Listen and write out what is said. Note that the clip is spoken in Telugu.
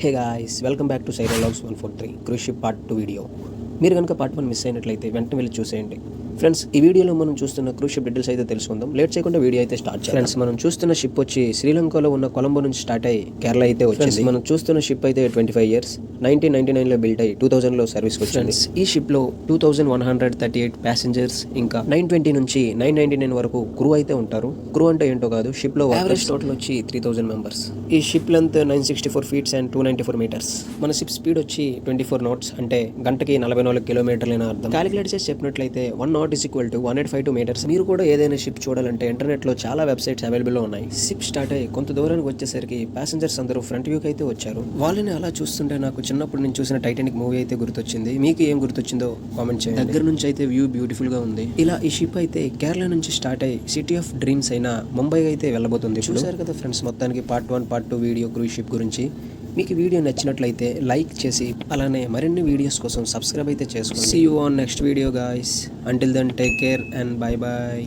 Hey guys, welcome back to Sairo logs 143 cruise ship part 2 video. మీరు కనుక పార్ట్ 1 మిస్ అయినట్లయితే వెంటనే వెళ్ళి చూసేయండి. ఫ్రెండ్స్, ఈ వీడియోలో మనం చూస్తున్న క్రూజ్ షిప్ డీటెయిల్స్ అయితే తెలుసుకుందాం. లేట్ చేయకుండా వీడియో అయితే స్టార్ట్ చేద్దాం. ఫ్రెండ్స్, మనం చూస్తున్న షిప్ వచ్చి శ్రీలంకలో ఉన్న కొలంబో నుంచి స్టార్ట్ అయ్యి కేరళ అయితే వచ్చింది. మనం చూస్తున్న షిప్ అయితే 25 ఇయర్స్ 1999లో బిల్ట్ అయ్యి 2000లో సర్వీస్కి వచ్చింది. ఈ షిప్ లో 2138 ప్యాసింజర్స్ ఇంకా 920 నుంచి 999 వరకు క్రూ అయితే ఉంటారు. క్రూ అంటే ఏంటో కాదు, షిప్ లో యావరేజ్ టోటల్ వచ్చి 3000 మెంబర్స్. ఈ ship length 964 feets and 294 metres. మన షిప్ స్పీడ్ వచ్చి 24 knots, అంటే గంటకి 44 కిలోమీటర్లైన అర్థం. క్యాలిక్యులేట్ చేసి చెప్పినట్లయితే 1 knot is equal to 152 meters. మీరు కూడా ఏదైనా షిప్ చూడాలంటే ఇంటర్నెట్ లో చాలా వెబ్సైట్స్ అవైలబుల్ లో ఉన్నాయి. షిప్ స్టార్ట్ అయ్యి కొంత దూరానికి వచ్చేసరికి ప్యాసింజర్స్ అందరూ ఫ్రంట్ వ్యూకి అయితే వచ్చారు. వాళ్ళని అలా చూస్తుంటే నాకు చిన్నప్పుడు నేను చూసిన టైటానిక్ మూవీ అయితే గుర్తొచ్చింది. మీకు ఏం గుర్తొచ్చిందో కామెంట్ చేయండి. దగ్గర నుంచి అయితే వ్యూ బ్యూటిఫుల్ గా ఉంది. ఇలా ఈ షిప్ అయితే కేరళ నుంచి స్టార్ట్ అయ్యి సిటీ ఆఫ్ డ్రీమ్స్ అయిన ముంబై అయితే వెళ్ళబోతుంది. చూసారు కదా ఫ్రెండ్స్, మొత్తానికి part 1 part 2 video cruise ship గురించి. మీకు వీడియో నచ్చినట్లయితే లైక్ చేసి అలానే మరిన్ని వీడియోస్ కోసం సబ్స్క్రైబ్ అయితే చేసుకోండి. See you on next video guys. Until then take care and bye bye.